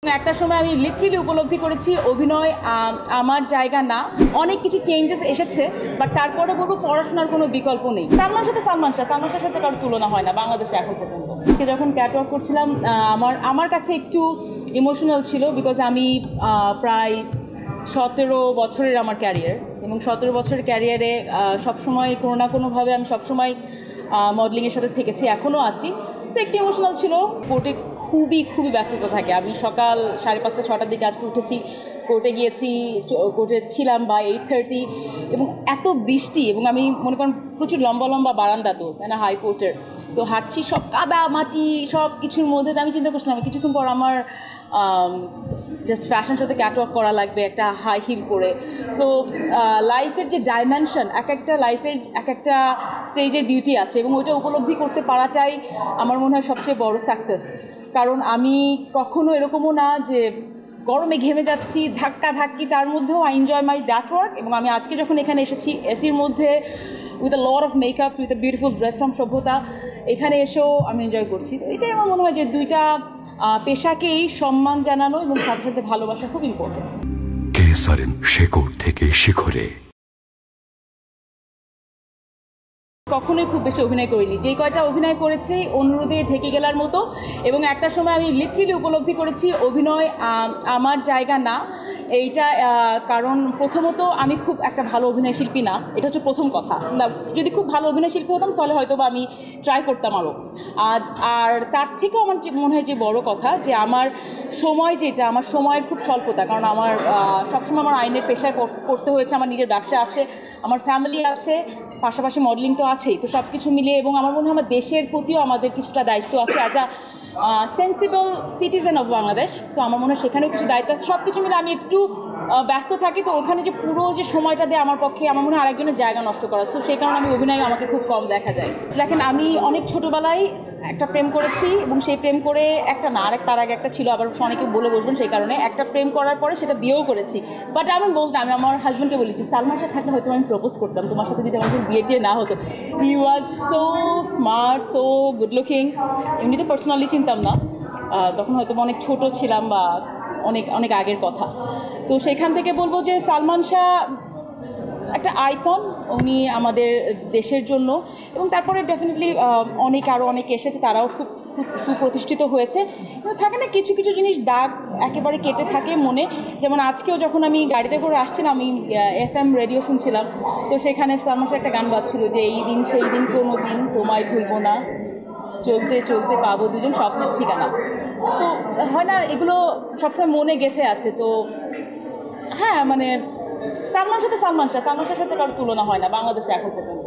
একটা সময় আমি লিটারালি উপলব্ধি করেছি অভিনয় আমার জায়গা না। অনেক কিছু চেঞ্জেস এসেছে, বাট তারপরে বলবো পড়াশোনার কোনো বিকল্প নেই। সালমান শাহের সাথে কারোর তুলনা হয় না বাংলাদেশে এখন পর্যন্ত। যখন ক্যাটওয়াক করছিলাম আমার কাছে একটু ইমোশনাল ছিল, বিকজ আমি প্রায় 17 বছরের আমার ক্যারিয়ার, এবং 17 বছরের ক্যারিয়ারে সবসময় কোনো না কোনোভাবে আমি সবসময় মডেলিংয়ের সাথে থেকেছি, এখনও আছি। তো একটু ইমোশনাল ছিল। কোর্টে খুবই ব্যস্ততা থাকে। আমি সকাল 5:30 6টার দিকে আজকে উঠেছি, কোর্টে গিয়েছি, কোর্টে ছিলাম বা 8:30, এবং এত বৃষ্টি, এবং আমি মনে করেন প্রচুর লম্বা বারান্দা, তো মানে হাইকোর্টের, তো হাঁটছি সব কাদা মাটি সব কিছুর মধ্যে। আমি চিন্তা করছিলাম কিছুক্ষণ পর আমার জাস্ট ফ্যাশন শোতে ক্যাটওয়াক করা লাগবে একটা হাই হিল করে। সো লাইফের যে ডাইমেনশন, একটা লাইফের একটা স্টেজের বিউটি আছে, এবং ওইটা উপলব্ধি করতে পারাটাই আমার মনে হয় সবচেয়ে বড় সাকসেস। কারণ আমি কখনো এরকমও না যে গরমে ঘেমে যাচ্ছি ধাক্কি, তার মধ্যেও I enjoy my that work. এবং আমি আজকে যখন এখানে এসেছি এসির মধ্যে with a lot of makeups, with a beautiful dress from Sabhyata, এখানে এসেও আমি এনজয় করছি। তো এটাই আমার মনে হয় যে দুইটা পেশাকেই সম্মান জানানো এবং সাথে সাথে ভালোবাসা খুব ইম্পর্টেন্ট। কেসারেন শেকড় থেকে শিখরে। কখনোই খুব বেশি অভিনয় করিনি। যেই কয়টা অভিনয় করেছি অনুরোধে ঢেকে গেলার মতো। এবং একটা সময় আমি লিটারালি উপলব্ধি করেছি অভিনয় আমার জায়গা না। এইটা কারণ প্রথমত আমি খুব একটা ভালো অভিনয় শিল্পী না, এটা হচ্ছে প্রথম কথা। যদি খুব ভালো অভিনয় শিল্পী হতাম তাহলে হয়তো বা আমি ট্রাই করতাম আরও। আর তার থেকেও আমার মনে হয় যে বড় কথা যে আমার সময়, যেটা আমার সময়ের খুব স্বল্পতা। কারণ আমার সবসময় আমার আইনের পেশায় পড়তে হয়েছে, আমার নিজের ব্যবসা আছে, আমার ফ্যামিলি আছে, পাশাপাশি মডেলিং তো আছেই। তো সব কিছু মিলিয়ে, এবং আমার মনে হয় আমার দেশের প্রতিও আমাদের কিছুটা দায়িত্ব আছে as a sensible citizen of Bangladesh. তো আমার মনে হয় সেখানেও কিছু দায়িত্ব আছে। সব কিছু মিলে আমি একটু ব্যস্ত থাকি, তো ওখানে যে পুরো যে সময়টা দেয় আমার পক্ষে, আমার মনে হয় আরেকজনের জায়গা নষ্ট করা। সো সেই কারণে আমি অভিনয় আমাকে খুব কম দেখা যায়। দেখেন, আমি অনেক ছোটোবেলায় একটা প্রেম করেছি, এবং সেই প্রেম করে একটা না, তার আগে একটা ছিল, আবার অনেকে বলে বসবেন, সেই কারণে একটা প্রেম করার পরে সেটা বিয়েও করেছি। বাট আমি বলতাম, আমি আমার হাজব্যান্ডকে বলি যে সালমান শাহ থাকলে হয়তো আমি প্রপোজ করতাম তোমার সাথে, যদি আমাদের বিয়ে টিয়ে না হতো। He was so smart, so good looking. এমনিতে পার্সোনালি চিনতাম না, তখন হয়তো অনেক ছোট ছিলাম বা অনেক আগের কথা। তো সেখান থেকে বলবো যে সালমান শাহ একটা আইকন, উনি আমাদের দেশের জন্য। এবং তারপরে ডেফিনেটলি আরও অনেক এসেছে, তারাও খুব সুপ্রতিষ্ঠিত হয়েছে। কিন্তু থাকে না কিছু জিনিস দাগ একেবারে কেটে থাকে মনে। যেমন আজকেও যখন আমি গাড়িতে করে আসছিলাম, আমি FM রেডিও শুনছিলাম, তো সেখানে সালমান শাহ একটা গান বাজছিল যে এই দিন সেই দিন কোনো দিন তোমায় ভুলবো না, চলতে চলতে পাবো দুজন স্বপ্নের ঠিকানা। সো হয় না, এগুলো সবসময় মনে গেঁথে আছে। তো হ্যাঁ, মানে সালমান শাহের সাথে কারোর তুলনা হয় না বাংলাদেশে এখন পর্যন্ত।